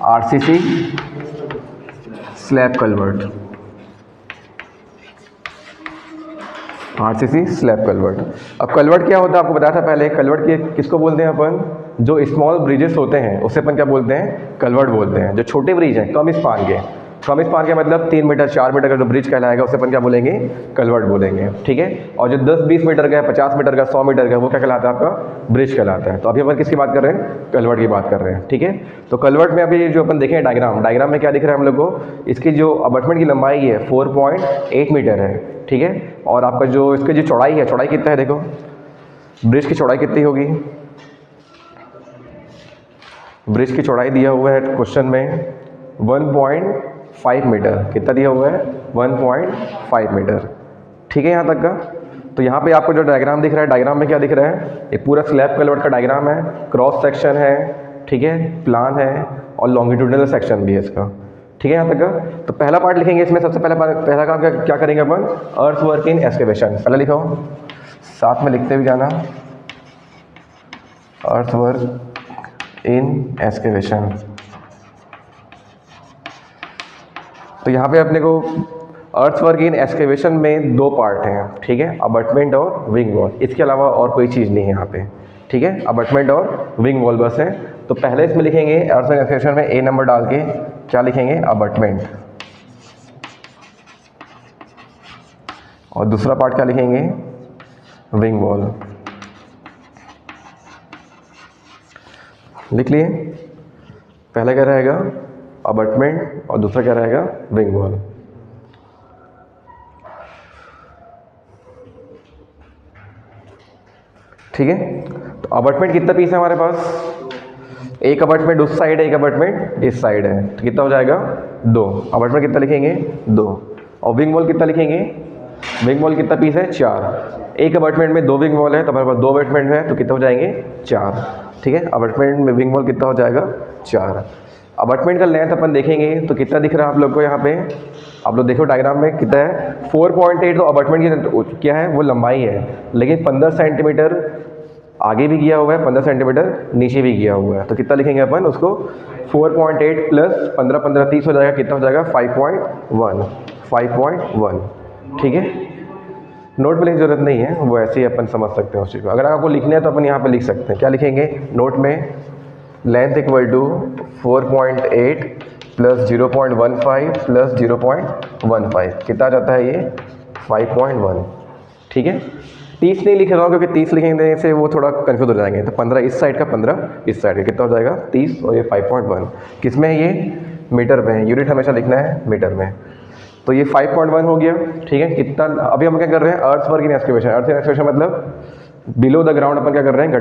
RCC slab culvert, RCC slab culvert. अब culvert क्या होता है आपको बताया था पहले। कलवर्ट के किसको बोलते हैं अपन, जो स्मॉल ब्रिजेस होते हैं उसे अपन क्या बोलते हैं, कलवर्ट बोलते हैं। जो छोटे ब्रिज हैं कम स्पान के, कम स्पान के मतलब 3 मीटर 4 मीटर का जो ब्रिज कहलाएगा उसे अपन क्या बोलेंगे, कलवर्ट बोलेंगे, ठीक है। और जो 10-20 मीटर का है, 50 मीटर का, 100 मीटर का, वो क्या कहलाता है, आपका ब्रिज कहलाता है। तो अभी अपन किसकी बात कर रहे हैं, कलवर्ट की बात कर रहे हैं, ठीक है। तो कलवर्ट में अभी जो अपन देखें डायग्राम में क्या दिख रहा है हम लोग को, इसकी जो अबटमेंट की लंबाई है 4.8 मीटर है, ठीक है। और आपका जो इसकी जो चौड़ाई है, चौड़ाई कितना है देखो, ब्रिज की चौड़ाई कितनी होगी, ब्रिज की चौड़ाई दिया हुआ है क्वेश्चन में 1.5 मीटर। कितना दिया हुआ है, 1.5 मीटर, ठीक है यहाँ तक का। तो यहाँ पे आपको जो डायग्राम दिख रहा है, डायग्राम में क्या दिख रहा है, ये पूरा स्लैब कलवर्ट का डायग्राम है, क्रॉस सेक्शन है, ठीक है, प्लान है और लॉन्गिट्यूडनल सेक्शन भी है इसका, ठीक है यहाँ तक का। तो पहला पार्ट लिखेंगे इसमें, सबसे पहला काम क्या करेंगे अपन, अर्थ वर्क इन एक्सकेवेशन। पहले लिखो, साथ में लिखते भी जाना, अर्थ वर्क इन एक्सकेवेशन। तो यहाँ पे अपने को अर्थवर्क इन एक्सकेवेशन में 2 पार्ट हैं, ठीक है, अबटमेंट और विंग वॉल। इसके अलावा और कोई चीज़ नहीं है यहाँ पे, ठीक है, अबटमेंट और विंग वॉल बस है। तो पहले इसमें लिखेंगे अर्थवर्क एक्सकेवेशन में A नंबर डाल के क्या लिखेंगे, अबटमेंट, और दूसरा पार्ट क्या लिखेंगे, विंग वॉल। लिख लिए, पहला क्या रहेगा, अबटमेंट, और दूसरा क्या रहेगा, विंग वॉल। ठीक है। तो अबटमेंट कितना पीस है हमारे पास, एक अबटमेंट उस साइड है, एक अबटमेंट इस साइड है, तो कितना हो जाएगा, 2। अबटमेंट कितना लिखेंगे, 2। और विंग वॉल कितना लिखेंगे, विंग वॉल कितना पीस है, 4। एक अबटमेंट में 2 विंग वॉल है, तो हमारे पास 2 अबटमेंट है, तो कितना हो जाएंगे, 4, ठीक है। अबटमेंट में विंग वॉल कितना हो जाएगा, 4। अबटमेंट का लेंथ अपन देखेंगे तो कितना दिख रहा है आप लोग को, यहाँ पे आप लोग देखो डायग्राम में कितना है, 4.8। तो अबटमेंट की क्या है, वो लंबाई है, लेकिन 15 सेंटीमीटर आगे भी गया हुआ है, 15 सेंटीमीटर नीचे भी गया हुआ है। तो कितना लिखेंगे अपन उसको, 4.8 प्लस 15 15 30 हो जाएगा, कितना हो जाएगा, 5.1, ठीक है। नोट में लिखने की जरूरत नहीं है, वो ऐसे ही अपन समझ सकते हैं उस चीज़ को। अगर आपको लिखना है तो अपन यहाँ पे लिख सकते हैं, क्या लिखेंगे नोट में, length equal to 4.8 plus 0.15 plus 0.15, कितना जाता है ये, 5.1, ठीक है। 30 नहीं लिख रहा हूँ क्योंकि 30 लिखेंगे से वो थोड़ा कन्फ्यूज हो जाएंगे। तो 15 इस साइड का, 15 इस साइड का, कितना हो जाएगा, 30, और ये 5.1 किस में है, ये मीटर में है, यूनिट हमेशा लिखना है मीटर में। तो ये 5.1 हो गया, ठीक है। कितना, अभी हम क्या कर रहे हैं, अर्थ work in excavation. Earth in excavation मतलब बिलो द ग्राउंड अपन क्या कर रहे हैं,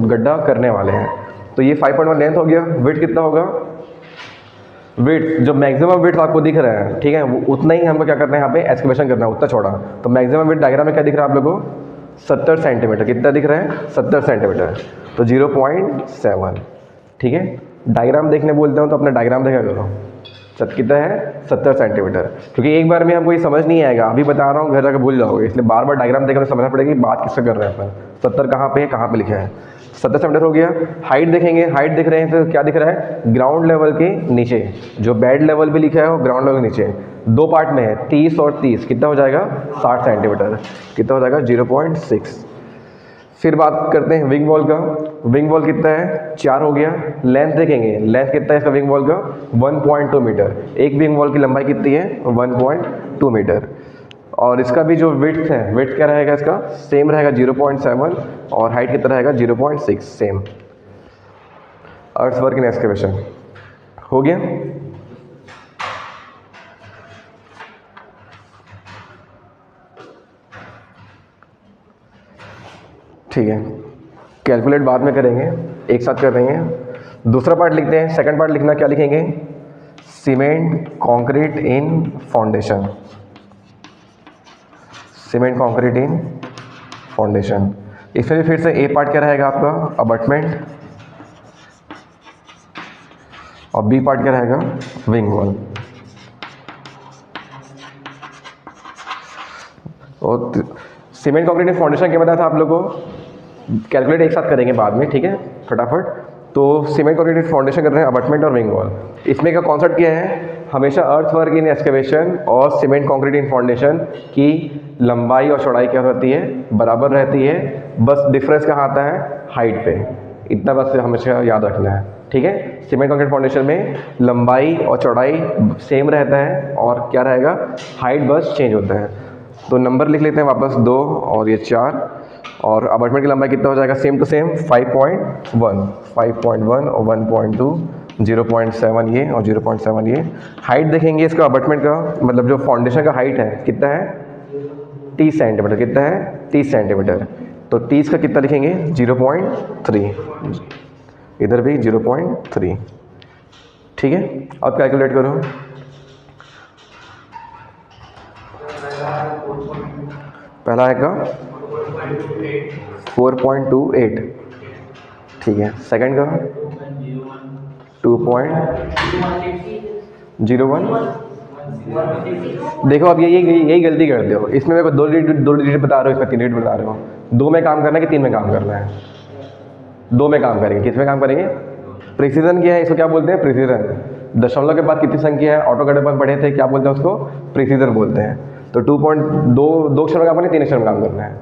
गड्ढा करने वाले हैं। तो ये 5.1 लेंथ हो गया। वेट कितना होगा, वेट जो मैक्सिमम वेट आपको दिख रहा है, ठीक है, वो उतना ही हमको क्या करना है, यहाँ पे एक्सकेवेशन करना है, उतना छोड़ा। तो मैक्सिमम वेट डायग्राम में क्या दिख रहा है आप लोगों को, 70 सेंटीमीटर। कितना दिख रहा है, 70 सेंटीमीटर, तो 0.7, ठीक है। डायग्राम देखने बोलते हो तो अपना डायग्राम देखा करो, कितना है, 70 सेंटीमीटर। क्योंकि एक बार में हमको ये समझ नहीं आएगा, अभी बता रहा हूँ, घर जाकर भूल जाओगे, इसलिए बार बार डायग्राम देखकर समझना पड़ेगा कि बात किससे कर रहे हैं अपन। 70 कहाँ पे है, कहाँ पे लिखा है, 70 सेंटीमीटर हो गया। हाइट देखेंगे, हाइट दिख रहे हैं तो क्या दिख रहा है, ग्राउंड लेवल के नीचे, जो बेड लेवल भी लिखा है वो ग्राउंड लेवल के नीचे। 2 पार्ट में है, 30 और 30, कितना हो जाएगा, 60 सेंटीमीटर, कितना हो जाएगा, 0.6। फिर बात करते हैं विंग वॉल का। विंग वॉल कितना है, 4 हो गया। लेंथ देखेंगे, लेंथ कितना है इसका विंग वॉल का, 1.2 मीटर। एक विंग वॉल की लंबाई कितनी है, 1.2 मीटर। और इसका भी जो विड्थ है, विड्थ क्या रहेगा इसका, सेम रहेगा 0.7, और हाइट कितना रहेगा, 0.6, same. Earth work in excavation हो गया। ठीक है, कैलकुलेट बाद में करेंगे, एक साथ कर रहे हैं। दूसरा पार्ट लिखते हैं, सेकंड पार्ट लिखना, क्या लिखेंगे, सीमेंट कंक्रीट इन फाउंडेशन, सीमेंट कंक्रीट इन फाउंडेशन। इसमें भी फिर से ए पार्ट क्या रहेगा आपका, अबटमेंट, और बी पार्ट क्या रहेगा, विंग वॉल। और सीमेंट कंक्रीट इन फाउंडेशन क्या बताया था आप लोगों को, कैलकुलेट एक साथ करेंगे बाद में, ठीक है, फटाफट। तो सीमेंट कंक्रीट फाउंडेशन कर रहे हैं अबटमेंट और विंग वॉल। इसमें का कॉन्सेप्ट क्या है, हमेशा अर्थ वर्क इन एक्सकेवेशन और सीमेंट कंक्रीट इन फाउंडेशन की लंबाई और चौड़ाई क्या रहती है, बराबर रहती है। बस डिफरेंस कहाँ आता है, हाइट पे। इतना बस हमेशा याद रखना है, ठीक है। सीमेंट कंक्रीट फाउंडेशन में लंबाई और चौड़ाई सेम रहता है और क्या रहेगा, हाइट बस चेंज होता है। तो नंबर लिख लेते हैं वापस 2 और ये 4, और अबटमेंट की लंबाई कितना हो जाएगा, सेम टू सेम 5.1 और 1.2, 0.7 ये और 0.7 ये। हाइट देखेंगे इसका अबटमेंट का, मतलब जो फाउंडेशन का हाइट है कितना है, 30 सेंटीमीटर। कितना है, 30 सेंटीमीटर। तो 30 का कितना लिखेंगे, 0.3, इधर भी 0.3, ठीक है। अब कैलकुलेट करो। पहला आएगा 4.28, ठीक है। सेकंड का 2.01। देखो अब यही गलती करते हो, इसमें मेरे को 2 डिजिट बता रहे हो, इसमें 3 डिजिट बता रहे हो। 2 में काम करना है कि 3 में काम करना है, 2 में काम करेंगे। किस में काम करेंगे, प्रिसीजन क्या है, इसको क्या बोलते हैं, प्रिसीजन। दशमलव के बाद कितनी संख्या है, ऑटो कट पर पढ़े थे, क्या बोलते हैं उसको, प्रिसीजन बोलते हैं। तो 2 अक्षर में काम करना है, 3 अक्षर में काम करना है।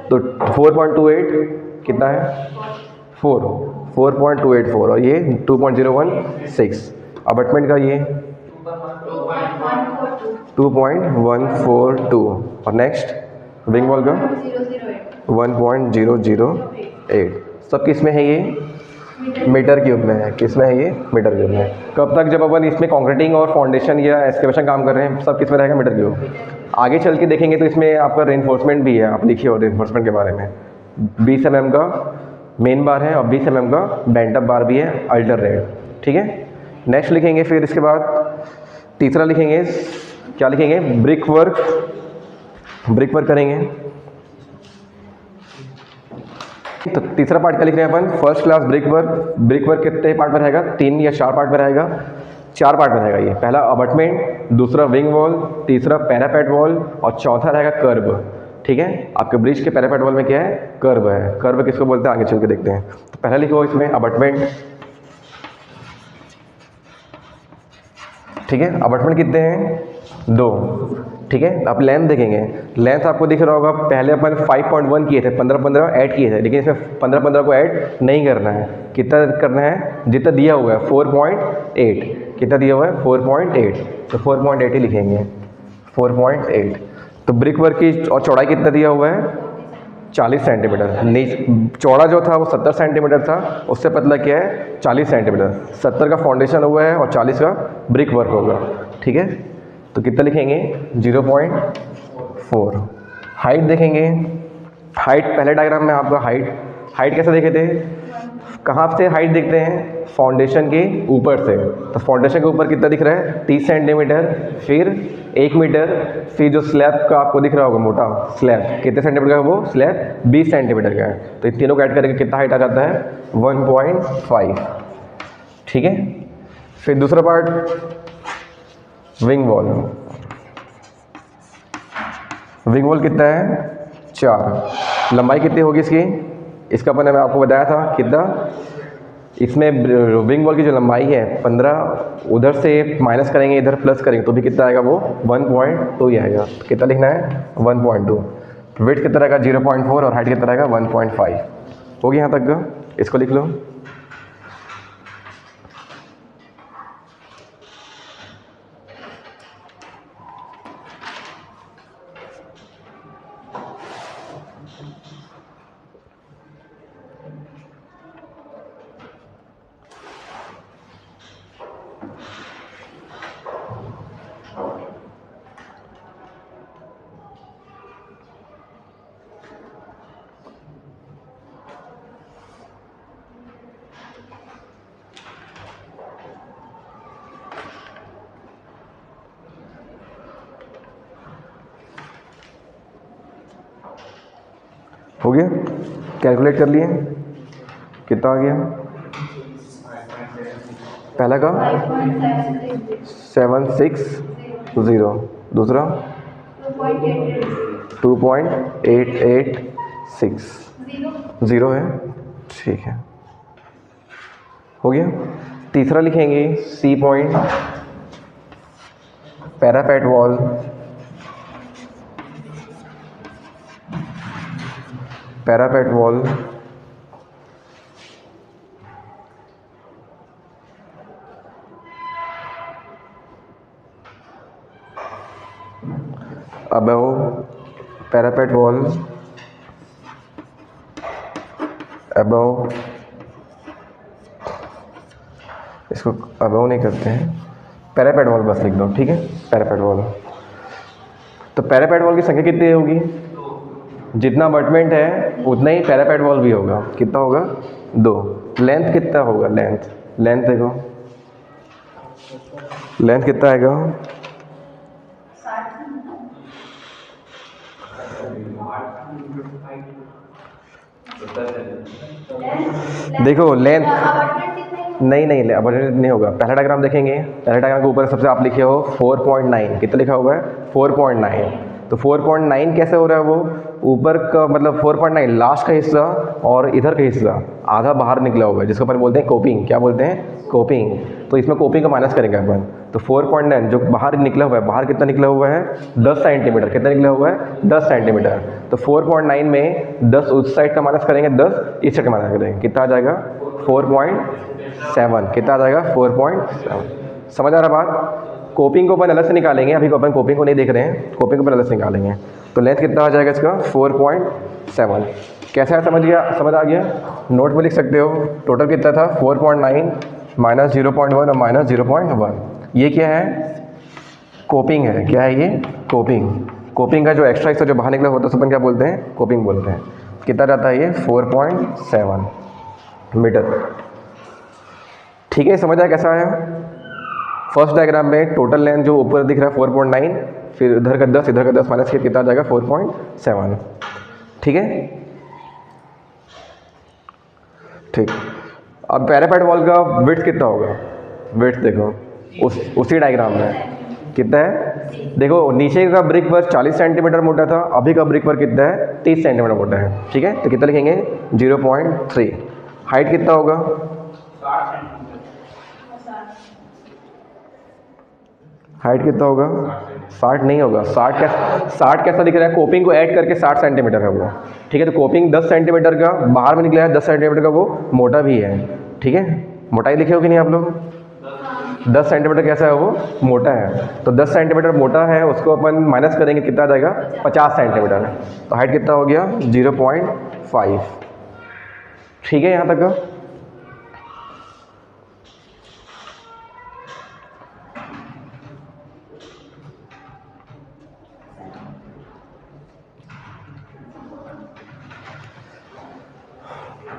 तो 4.28 कितना है, 4.284 और ये 2.016। अबटमेंट का ये 2.142 और नेक्स्ट विंग वॉल का 1.008। सब किस में है, ये मीटर क्यूब में है। किस में है, ये मीटर क्यूब में। कब तक, जब अपन इसमें कंक्रीटिंग और फाउंडेशन या एक्सकेवेशन काम कर रहे हैं, सब किस में रहेगा, मीटर क्यूब। आगे चल के देखेंगे तो इसमें आपका रेनफोर्समेंट भी है, आप लिखिए और रेनफोर्समेंट के बारे में। 20 mm का मेन बार है और 20 mm का बेंटअप बार भी है, अल्टरनेट, ठीक है। नेक्स्ट लिखेंगे, फिर इसके बाद तीसरा लिखेंगे, क्या लिखेंगे, ब्रिक वर्क करेंगे। तो तीसरा पार्ट क्या लिख रहे हैं अपन, फर्स्ट क्लास ब्रिक वर्क कितने पार्ट में रहेगा, 3 या 4 पार्ट में रहेगा, 4 पार्ट में रहेगा ये। पहला अबटमेंट, दूसरा विंग वॉल, तीसरा पैरापेट वॉल और चौथा रहेगा कर्व, ठीक है। आपके ब्रिज के पैरापेट वॉल में क्या है, कर्व है। कर्व किसको बोलते हैं, आगे चल के देखते हैं। तो पहला लिखो इसमें अबटमेंट, ठीक है। अबटमेंट कितने हैं, 2, ठीक है। आप लेंथ देखेंगे, लेंथ आपको दिख रहा होगा, पहले अपन 5.1 किए थे, 15-15 ऐड किए थे, लेकिन इसमें 15-15 को ऐड नहीं करना है। कितना करना है, जितना दिया हुआ है 4.8, कितना दिया हुआ है 4.8, तो 4.8 ही लिखेंगे, 4.8। तो ब्रिक वर्क की और चौड़ाई कितना दिया हुआ है, 40 सेंटीमीटर। चौड़ा जो था वो 70 सेंटीमीटर था, उससे पतला क्या है, 40 सेंटीमीटर। 70 का फाउंडेशन हुआ है और 40 का ब्रिक वर्क होगा, ठीक है। तो कितना लिखेंगे, 0.4। हाइट देखेंगे, हाइट पहले डायग्राम में आपका हाइट कैसे देखे थे, कहाँ से हाइट देखते हैं, फाउंडेशन के ऊपर से। तो फाउंडेशन के ऊपर कितना दिख रहा है, 30 सेंटीमीटर, फिर 1 मीटर, फिर जो स्लैब का आपको दिख रहा होगा मोटा स्लैब, कितने सेंटीमीटर का है वो स्लैब, 20 सेंटीमीटर का है। तो इन तीनों को ऐड करके कितना हाइट आ जाता है, 1.5, ठीक है। फिर दूसरा पार्ट विंग वॉल कितना है, 4। लंबाई कितनी होगी इसकी, इसका मैंने आपको बताया था कितना। इसमें विंग वॉल की जो लंबाई है 15, उधर से माइनस करेंगे, इधर प्लस करेंगे तो भी कितना आएगा, वो 1.2 ही आएगा। तो कितना लिखना है, 1.2। वेट कितना रहेगा, 0.4 और हाइट कितना रहेगा, 1.5। हो गया यहाँ तक का, इसको लिख लो। हो गया, कैलकुलेट कर लिए, कितना आ गया, पहला का 760, दूसरा 2.886, 0 है, ठीक है। हो गया। तीसरा लिखेंगे C point, parapet wall, parapet wall above parapet wall above, इसको अबव नहीं करते हैं, पैरापेट वॉल बस लिख दो, ठीक है, पैरापेट वॉल। तो पैरापेट वॉल की संख्या कितनी होगी? जितना अबटमेंट है उतना ही पैरापेट वॉल भी होगा। कितना होगा? 2। लेंथ कितना होगा? लेंथ देखो, लेंथ कितना आएगा? देखो लेंथ नहीं अबटमेंट नहीं होगा। पहला डायग्राम देखेंगे, पहले डायग्राम के ऊपर सबसे आप लिखे हो 4.9, कितना लिखा हुआ है? 4.9। तो 4.9 कैसे हो रहा है? वो ऊपर का मतलब 4.9 लास्ट का हिस्सा और इधर का हिस्सा आधा बाहर निकला हुआ है, जिसको अपन बोलते हैं कोपिंग। क्या बोलते हैं? कोपिंग। तो इसमें कोपिंग का माइनस करेंगे अपन। तो 4.9 जो बाहर निकला हुआ है, बाहर कितना निकला हुआ है? 10 सेंटीमीटर। कितना निकला हुआ है? 10 सेंटीमीटर। तो 4.9 में 10 उस साइड का माइनस करेंगे, 10 इस साइड का माइनस करेंगे, कितना आ जाएगा? 4.7। कितना आ जाएगा? 4.7। समझ आ रहा बात? कोपिंग को अपन अलग से निकालेंगे, अभी अपन कोपिंग को नहीं देख रहे हैं, कोपिंग को अपन अलग से निकालेंगे। तो लेंथ कितना आ जाएगा इसका? 4.7। कैसा है? समझ गया? समझ आ गया? नोट में लिख सकते हो। टोटल कितना था? 4.9 माइनस 0.1 और माइनस 0.1। ये क्या है? कोपिंग है। क्या है ये? कोपिंग। कोपिंग का जो एक्स्ट्रा हिस्सा जो बाहर निकला होता है उसको अपन क्या बोलते हैं? कोपिंग बोलते हैं। कितना जाता है ये? 4.7 मीटर। ठीक है, समझ आया कैसा है? फर्स्ट डायग्राम में टोटल लेंथ जो ऊपर दिख रहा है 4.9, फिर इधर का 10 इधर का 10 माइनस के कितना आ जाएगा? 4.7। ठीक है, ठीक। अब पैरापेट वॉल का विड्थ कितना होगा? विड्थ देखो उसी डायग्राम में कितना है? देखो नीचे का ब्रिक वर्क 40 सेंटीमीटर मोटा था, अभी का ब्रिक वर्क कितना है? 30 सेंटीमीटर मोटा है। ठीक है, तो कितना लिखेंगे? 0.3। हाइट कितना होगा? हाइट कितना होगा? 60 नहीं होगा। 60 कैसा दिख रहा है? कोपिंग को ऐड करके 60 सेंटीमीटर है वो। ठीक है, तो कोपिंग 10 सेंटीमीटर का बाहर में निकला है, 10 सेंटीमीटर का वो मोटा भी है। ठीक है, मोटाई लिखे हो कि नहीं आप लोग? 10 सेंटीमीटर कैसा है? वो मोटा है। तो 10 सेंटीमीटर मोटा है, उसको अपन माइनस करेंगे, कितना आ जाएगा? 50 सेंटीमीटर। तो हाइट कितना हो गया? 0.5। ठीक है, यहाँ तक का?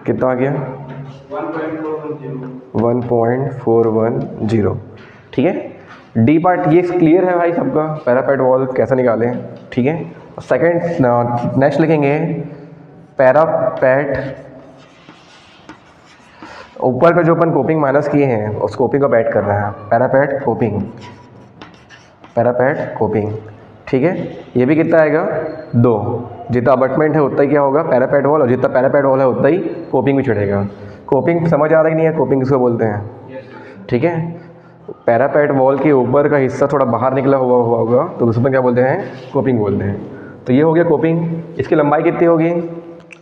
कितना आ गया? 1.410। ठीक है, डी पार्ट ये क्लियर है भाई सबका? पैरापेट वॉल कैसे निकालें? ठीक है, सेकंड नेक्स्ट लिखेंगे पैरापेट। ऊपर का जो अपन कोपिंग माइनस किए हैं उस कोपिंग को ऐड कर रहे हैं। Parapet coping, parapet coping. ठीक है, ये भी कितना आएगा? 2। जितना अबटमेंट है उतना ही क्या होगा? Parapet wall. और जितना पैरापेट वॉल है उतना ही कोपिंग भी चढ़ेगा। कोपिंग समझ आ रहा ही नहीं है? कोपिंग किसको बोलते हैं? ठीक है, पैरापेट वॉल के ऊपर का हिस्सा थोड़ा बाहर निकला हुआ होगा तो उसमें क्या बोलते हैं? कोपिंग बोलते हैं। तो ये हो गया कोपिंग। इसकी लंबाई कितनी होगी?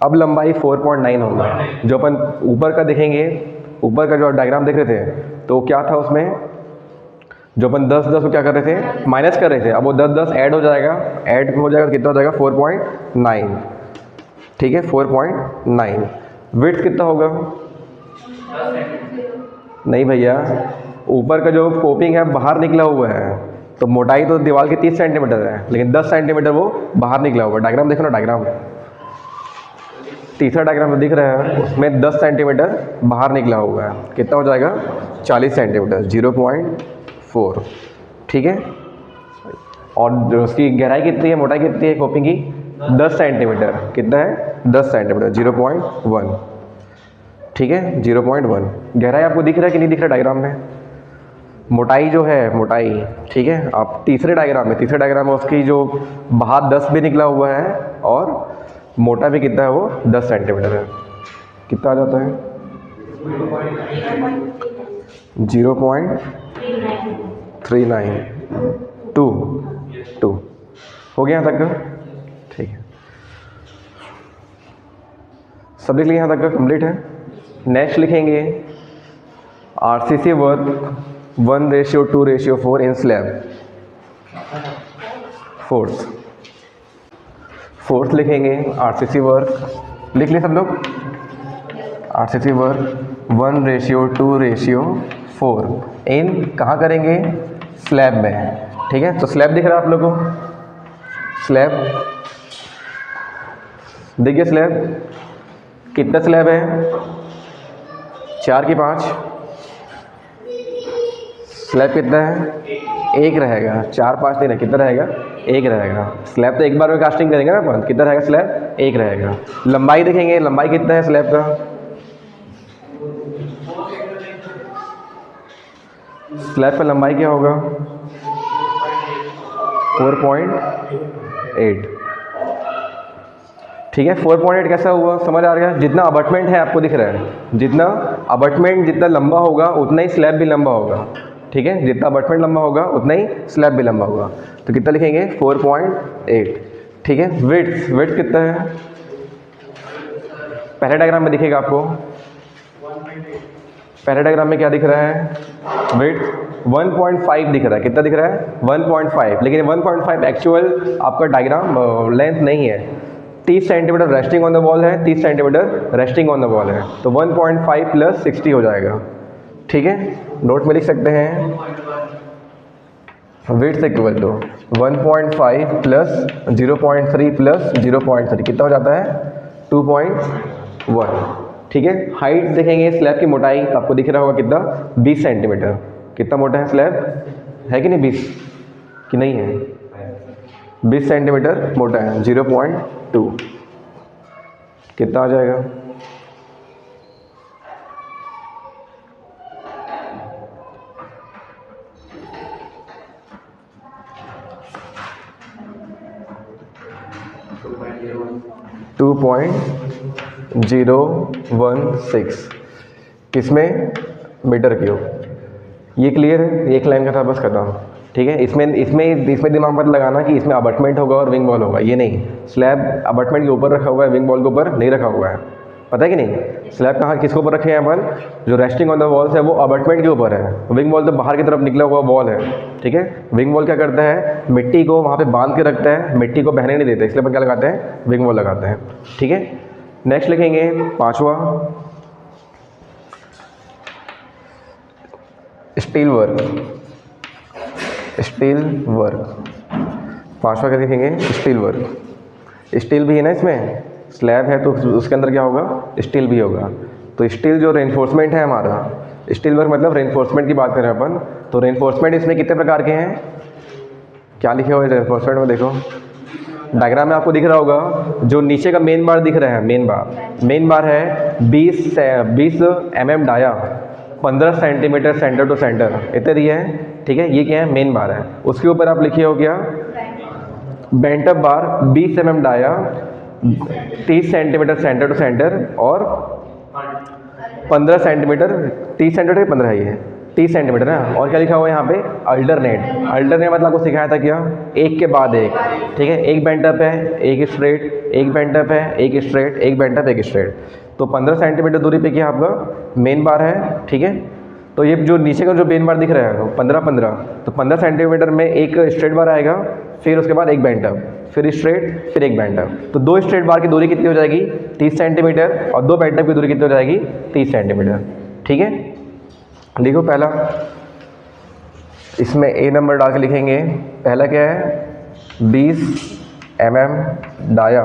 अब लंबाई 4.9 होगा। जो अपन ऊपर का देखेंगे, ऊपर का जो डायग्राम देख रहे थे तो क्या था उसमें? जो अपन 10 को क्या कर रहे थे? माइनस कर रहे थे। अब वो 10 ऐड हो जाएगा, ऐड हो जाएगा, कितना हो जाएगा? 4.9। ठीक है, 4.9। विड्थ कितना होगा? नहीं भैया, ऊपर का जो कोपिंग है बाहर निकला हुआ है, तो मोटाई तो दीवार की 30 सेंटीमीटर है, लेकिन 10 सेंटीमीटर वो बाहर निकला हुआ है। डायग्राम देखो ना, डायग्राम तीसरा डायग्राम दिख रहा है, उसमें 10 सेंटीमीटर बाहर निकला हुआ है। कितना हो जाएगा? 40 सेंटीमीटर, 0.4। ठीक है, और उसकी गहराई कितनी है, मोटाई कितनी है कोपिंग की? 10 सेंटीमीटर। कितना है? 10 सेंटीमीटर, 0.1। ठीक है, 0.1। गहराई आपको दिख रहा है कि नहीं दिख रहा डायग्राम में? मोटाई जो है, मोटाई, ठीक है, आप तीसरे डायग्राम में उसकी जो बाहर 10 भी निकला हुआ है और मोटा भी कितना है? वो 10 सेंटीमीटर है। कितना आ जाता है? 0.392 हो गया यहाँ तक का? ठीक है, सब लिख लिया यहाँ तक का, कंप्लीट है। नेक्स्ट लिखेंगे आरसीसी वर्क 1:2:4 इन स्लैब। फोर्थ लिखेंगे आरसीसी वर्क, लिख लिए सब लोग? आरसीसी वर्क 1:2:4 इन कहाँ करेंगे? स्लैब में। ठीक है, तो स्लैब दिख रहा है आप लोगों को? स्लैब देखिए, स्लैब कितना स्लैब है? 4 की 5। स्लैब कितना है? 1 रहेगा। 4 5 नहीं है, कितना रहेगा? 1 रहेगा। स्लैब तो एक बार में कास्टिंग करेंगे ना अपन, कितना रहेगा स्लैब? 1 रहेगा। लंबाई देखेंगे, लंबाई कितना है स्लैब का? स्लैब का लंबाई क्या होगा? 4.8। ठीक है, 4.8 कैसा हुआ, समझ आ रहा है? जितना अबटमेंट है आपको दिख रहा है, जितना अबटमेंट जितना लंबा होगा उतना ही स्लैब भी लंबा होगा। ठीक है, जितना अबटमेंट लंबा होगा उतना ही स्लैब भी लंबा होगा। तो कितना लिखेंगे? 4.8। ठीक है, विड्थ कितना है? पहले डायग्राम में दिखेगा आपको। पहले डायग्राम में क्या दिख रहा है? विड्थ 1.5 दिख रहा है। कितना दिख रहा है? 1.5। लेकिन 1.5 एक्चुअल आपका डायग्राम लेंथ नहीं है। 30 centimetre resting on the wall है, 30 centimetre resting on the wall है, तो 1.5 + 60 हो जाएगा। ठीक है, नोट में लिख सकते हैं विड्थ इक्वल टू 1.5 + 0.3 + 0.3 कितना हो जाता है? 2.1। ठीक है, हाइट देखेंगे, स्लैब की मोटाई तो आपको दिख रहा होगा कितना? 20 सेंटीमीटर। कितना मोटा है स्लैब? है कि नहीं 20 कि नहीं है? 20 सेंटीमीटर मोटा है। 0.2 कितना आ जाएगा? टू 2.016 किसमें? Metre cube. ये क्लियर है? एक लाइन का था बस, खत्म। ठीक है, इसमें दिमाग मत लगाना कि इसमें अबटमेंट होगा और विंग वॉल होगा, ये नहीं। स्लैब अबटमेंट के ऊपर रखा हुआ है, विंग वॉल के ऊपर नहीं रखा हुआ है। पता है कि नहीं? स्लैब कहाँ किसके ऊपर रखे हैं अपन? जो रेस्टिंग ऑन द वॉल्स है वो अबटमेंट के ऊपर है। विंग वॉल तो बाहर की तरफ निकला हुआ वॉल है। ठीक है, विंग वॉल क्या करता है? मिट्टी को वहाँ पे बांध के रखता है, मिट्टी को बहने नहीं देता, इसलिए अपन क्या लगाते हैं? विंग वॉल लगाते हैं। ठीक है, नेक्स्ट लिखेंगे 5वां स्टील वर्क। 5वां क्या लिखेंगे? Steel work. स्टील भी है ना इसमें, स्लैब है तो उसके अंदर क्या होगा? स्टील भी होगा। तो स्टील जो रेनफोर्समेंट है हमारा, स्टील वर्क मतलब रेनफोर्समेंट की बात करें अपन, तो रेनफोर्समेंट इसमें कितने प्रकार के हैं? क्या लिखे हुए रेनफोर्समेंट में? देखो डायग्राम में आपको दिख रहा होगा, जो नीचे का मेन बार दिख रहा है, मेन बार है 20 mm dia, 15 centimetre centre to centre, इतने दिए हैं। ठीक है, ये क्या है? मेन बार है। उसके ऊपर आप लिखिए हो क्या? Bent up bar 20 mm dia, 30 centimetre centre to centre और 15 सेंटीमीटर, 30 सेंटीमीटर 15 है, ये 30 सेंटीमीटर है। और क्या लिखा हुआ है यहाँ पे? अल्टरनेट मतलब आपको सिखाया था क्या? एक के बाद एक। ठीक है, एक बेंट अप है, एक स्ट्रेट, एक बेंट अप है, एक स्ट्रेट, एक बेंट अप, एक स्ट्रेट। तो 15 सेंटीमीटर दूरी पे क्या आपका मेन बार है। ठीक है, तो ये जो नीचे का जो मेन बार दिख रहा है 15, तो 15 सेंटीमीटर में एक स्ट्रेट बार आएगा, फिर उसके बाद एक बेंट अप, फिर स्ट्रेट, फिर एक बेंट अप। तो 2 स्ट्रेट बार की दूरी कितनी हो जाएगी? 30 सेंटीमीटर, और 2 बेंट अप की दूरी कितनी हो जाएगी? 30 सेंटीमीटर। ठीक है, लिखो पहला, इसमें ए नंबर डाल के लिखेंगे। पहला क्या है? 20 mm डाया,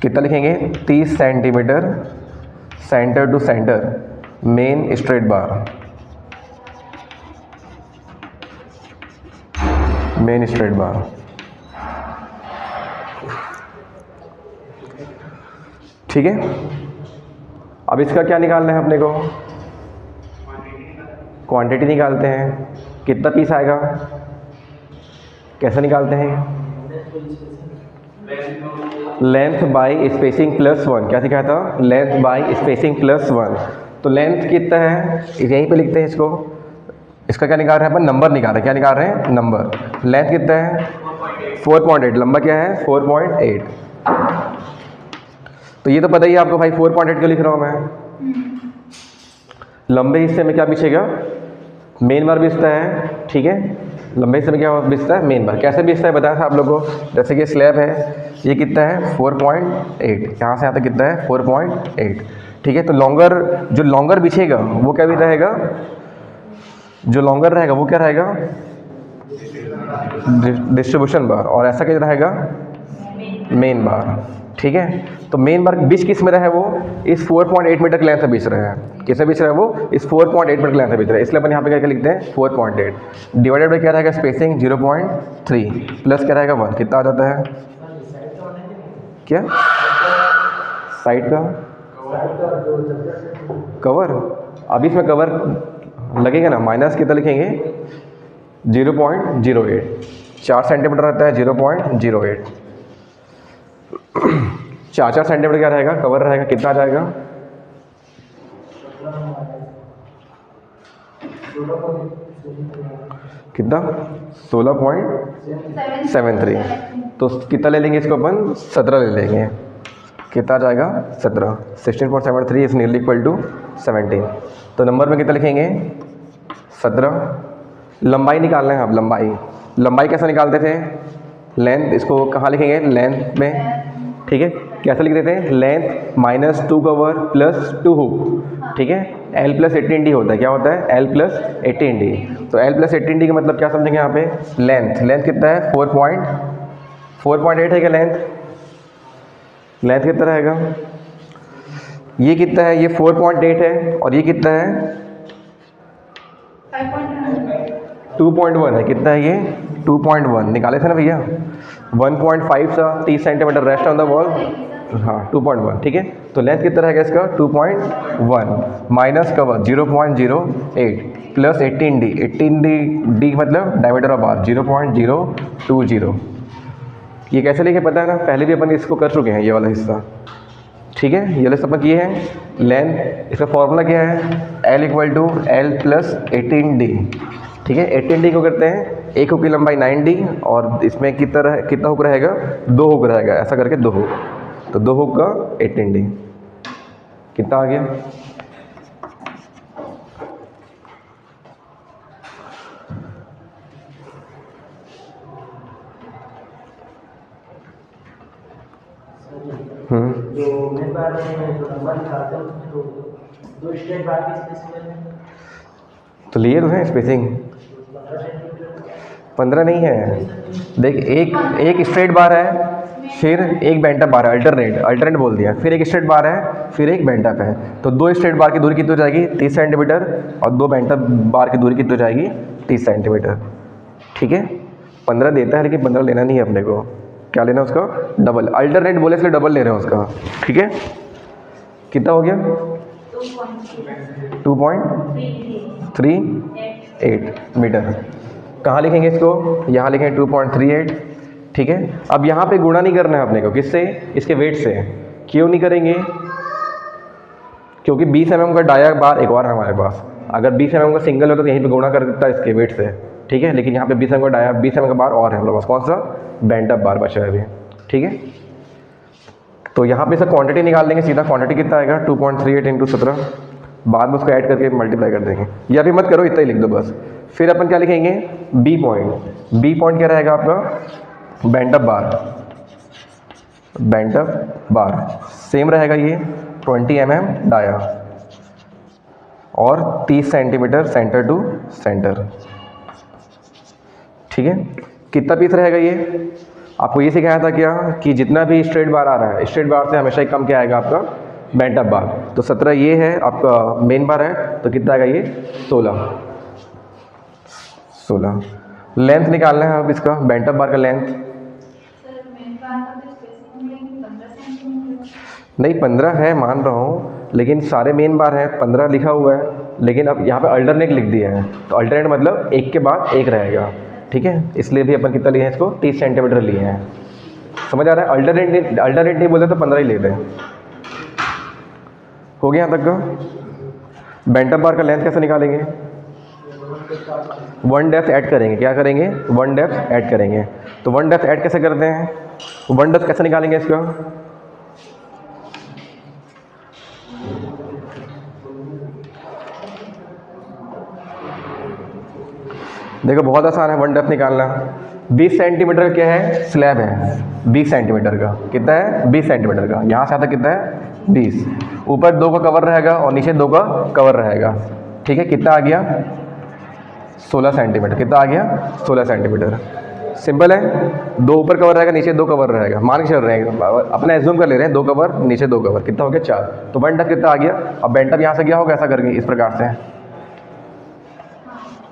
कितना लिखेंगे? 30 centimetre centre to centre, main straight bar, main straight bar. ठीक है, अब इसका क्या निकालना है अपने को? क्वांटिटी निकालते हैं। कितना पीस आएगा? कैसे निकालते हैं? लेंथ बाई स्पेसिंग प्लस 1, क्या सिखाया था? Length by spacing plus 1। तो लेंथ कितना है यहीं पे लिखते हैं इसको। इसका क्या निकाल रहे हैं अपन? नंबर निकाल रहे हैं। क्या निकाल रहे हैं? नंबर। लेंथ कितना है? 4.8। लंबा क्या है? 4.8। तो ये तो पता ही है आपको भाई 4.8 क्यों लिख रहा हूँ मैं। लंबे हिस्से में क्या बिछेगा? मेन बार बिछता है, ठीक है। लंबे हिस्से में क्या बिछता है? मेन बार। कैसे बिछता है बताया था आप लोगों को। जैसे कि स्लैब है, ये कितना है? 4.8। यहाँ से यहाँ तक कितना है? 4.8, ठीक है। तो लॉन्गर, जो लॉन्गर बिछेगा वो क्या भी रहेगा? जो लॉन्गर रहेगा वो क्या रहेगा? डिस्ट्रीब्यूशन बार। और ऐसा क्या रहेगा? मेन बार, ठीक है। तो मेन बार बीच किस में रहा है? वो इस 4.8 मीटर की लेंथ से बीच रहा है। किससे बीच रहा है? वो इस 4.8 मीटर की लेंथ से बीच रहा है। इसलिए अपन यहाँ पे क्या लिखते हैं? 4.8 डिवाइडेड बाई क्या रहेगा? स्पेसिंग 0.3 प्लस क्या रहेगा? 1। कितना आ जाता है? क्या साइड का कवर? अभी इसमें कवर लगेगा ना, माइनस कितना लिखेंगे? 0.08। 4 सेंटीमीटर रहता है 0.08। 4 सेंटीमीटर क्या रहेगा? कवर रहेगा। कितना आ जाएगा? कितना? 16.73। तो कितना ले लेंगे इसको अपन? 17 ले लेंगे। कितना आ जाएगा? 17। 16.73 इज नियरली इक्वल टू 17। तो नंबर में कितना लिखेंगे? 17। लंबाई निकालना है। अब लंबाई कैसे निकालते थे? लेंथ, इसको कहाँ लिखेंगे? लेंथ में, ठीक है। कैसे लिख देते हैं? Length minus 2 cover plus 2 hook, ठीक है। L प्लस 18D होता है। क्या होता है? L plus 18D। तो L प्लस 18D का मतलब क्या समझेंगे यहाँ पे? लेंथ कितना है? 4.8 है क्या लेंथ? लेंथ कितना रहेगा? ये कितना है? ये 4.8 है। और ये कितना है? 2.1 है। कितना है ये? 2.1 निकाले थे ना भैया। 1.5 था 30 centimetre rest on the wall. हाँ 2.1, ठीक है। तो लेंथ कितना रहेगा इसका? 2.1 minus cover 0.08 plus 18D। 18D मतलब डायमीटर ऑफ बार 0.020। ये कैसे लिखे पता है ना? पहले भी अपन इसको कर चुके हैं ये वाला हिस्सा, ठीक है। ये वाला हिस्सा अपन किए हैं। लेंथ, इसका फॉर्मूला क्या है? L equal to L plus 18D, ठीक है। 18D को करते हैं, एक हुक की लंबाई 9D और इसमें कितना हुक रहेगा? 2 हुक रहेगा। ऐसा करके 2 हुक, तो 2 हुक का 18D। कितना आ गया? तो लिए तो हैं स्पेसिंग। 15 नहीं है। देख, एक स्ट्रेट बार है, फिर एक बेंटअप बार है। अल्टरनेट बोल दिया। फिर एक स्ट्रेट बार है, फिर एक बेंटअप है। तो 2 स्ट्रेट बार की दूरी कितनी हो जाएगी? 30 सेंटीमीटर। और 2 बेंटअप बार की दूरी कितनी हो जाएगी? 30 सेंटीमीटर, ठीक है। 15 देता है, लेकिन 15 लेना नहीं है अपने को। क्या लेना है उसका? डबल। अल्टरनेट बोले इसलिए डबल ले रहे हैं उसका, ठीक है। कितना हो गया? 2.38 मीटर। कहाँ लिखेंगे इसको? यहाँ लिखेंगे 2.38, ठीक है। अब यहाँ पे गुणा नहीं करना है अपने को। किससे? इसके वेट से। क्यों नहीं करेंगे? क्योंकि 20 mm का डाया बार एक और है हमारे पास। अगर 20 mm का सिंगल होता तो यहीं पे गुणा कर देता है इसके वेट से, ठीक है। लेकिन यहाँ पे 20 mm का डाया, 20 mm का बार और है हमारे पास। कौन सा? बेंटअप बार बचा है अभी, ठीक है। तो यहाँ पे इसका क्वांटिटी निकाल लेंगे सीधा। क्वांटिटी कितना आएगा? 2.38 इंटू 17। बाद में उसको ऐड करके मल्टीप्लाई कर देंगे। ये अभी मत करो, इतना ही लिख दो बस। फिर अपन क्या लिखेंगे? बी पॉइंट क्या रहेगा आपका? बेंटअप बार सेम रहेगा। ये 20 mm डाया और 30 सेंटीमीटर सेंटर टू सेंटर, ठीक है। कितना पीस रहेगा ये? आपको ये सिखाया था क्या कि जितना भी स्ट्रेट बार आ रहा है, स्ट्रेट बार से हमेशा ही कम क्या आएगा आपका? बेंटअप बार। तो 17 ये है आपका मेन बार है, तो कितना आएगा ये? 16। लेंथ निकालना है अब इसका, बेंटअप बार का लेंथ। नहीं 15 है मान रहा हूँ, लेकिन सारे मेन बार हैं, 15 लिखा हुआ है। लेकिन अब यहाँ पे अल्टरनेट लिख दिया है, तो अल्टरनेट मतलब एक के बाद एक रहेगा, ठीक है। इसलिए भी अपन कितना लिए हैं इसको? 30 सेंटीमीटर लिए हैं, समझ आ रहा है? अल्टरनेट नहीं बोलते तो 15 ही लेते हैं। हो गया यहाँ तक का? बेंटम बार का लेंथ कैसे निकालेंगे? 1 डेप्थ ऐड करेंगे। क्या करेंगे? 1 डेप्थ ऐड करेंगे। तो 1 डेप्थ ऐड कैसे करते हैं? 1 डेप्थ कैसे निकालेंगे इसका? देखो बहुत आसान है 1 डेप्थ निकालना। 20 सेंटीमीटर का क्या है? स्लैब है 20 सेंटीमीटर का। कितना है? 20 सेंटीमीटर का। यहाँ से आता कितना है? 20। ऊपर 2 का कवर रहेगा और नीचे 2 का कवर रहेगा। ठीक है, कितना आ गया? 16 सेंटीमीटर। कितना आ गया? 16 सेंटीमीटर। सिंपल है। 2 ऊपर कवर रहेगा, नीचे 2 कवर रहेगा। मान के चल रहे हैं, अपना एज्यूम कर ले रहे हैं, 2 कवर नीचे 2 कवर। कितना हो गया? 4। तो 1 डेप्थ कितना आ गया? अब बेंटम यहाँ से गया होगा ऐसा करके, इस प्रकार से।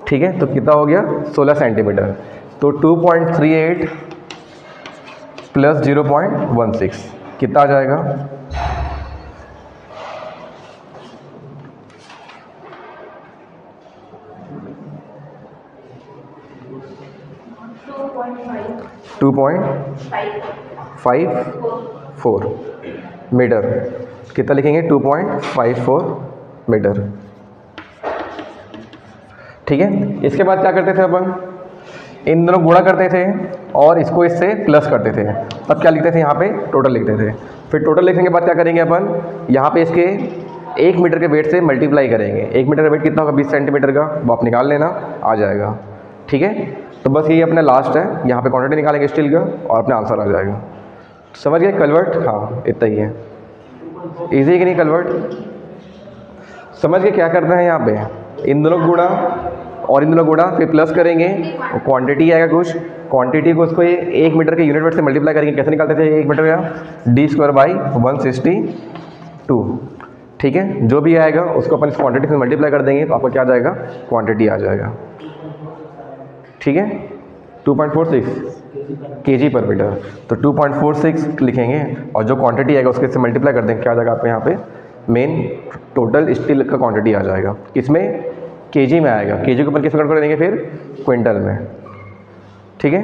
ठीक है, तो कितना हो गया? 16 सेंटीमीटर। तो 2.38 प्लस 0.16 कितना आ जाएगा? Two point 54 metre. कितना लिखेंगे? 2.54 मीटर। ठीक है, इसके बाद क्या करते थे अपन? इन दोनों गुणा करते थे और इसको इससे प्लस करते थे। तब क्या लिखते थे? यहाँ पे टोटल लिखते थे। फिर टोटल लिखने के बाद क्या करेंगे अपन? यहाँ पे इसके 1 मीटर के वेट से मल्टीप्लाई करेंगे। 1 मीटर का वेट कितना होगा? 20 सेंटीमीटर का। वो आप निकाल लेना, आ जाएगा। ठीक है, तो बस ये अपना लास्ट है। यहाँ पे क्वांटिटी निकालेंगे स्टील का और अपना आंसर आ जाएगा। समझ गए? कन्वर्ट, हाँ इतना ही है। ईजी है कि नहीं कन्वर्ट? समझ के क्या करना है यहाँ पे? इन दोनों गुणा और इन दोनों गुणा, फिर प्लस करेंगे और क्वांटिटी आएगा कुछ। क्वांटिटी को उसको 1 मीटर के यूनिट वेट से मल्टीप्लाई करेंगे। कैसे निकालते थे 1 मीटर का? d²/162। ठीक है, जो भी आएगा उसको अपन इस क्वांटिटी से मल्टीप्लाई कर देंगे तो आपको क्या आ जाएगा? क्वांटिटी आ जाएगा। ठीक है, 2.46 kg पर मीटर। तो 2.46 लिखेंगे और जो क्वांटिटी आएगा उसके से मल्टीप्लाई कर देंगे। क्या आ जाएगा आपको यहाँ पे? मेन टोटल स्टील का क्वांटिटी आ जाएगा। किसमें? केजी में आएगा। केजी को अपन किस में कन्वर्ट कर देंगे? फिर क्विंटल में। ठीक है।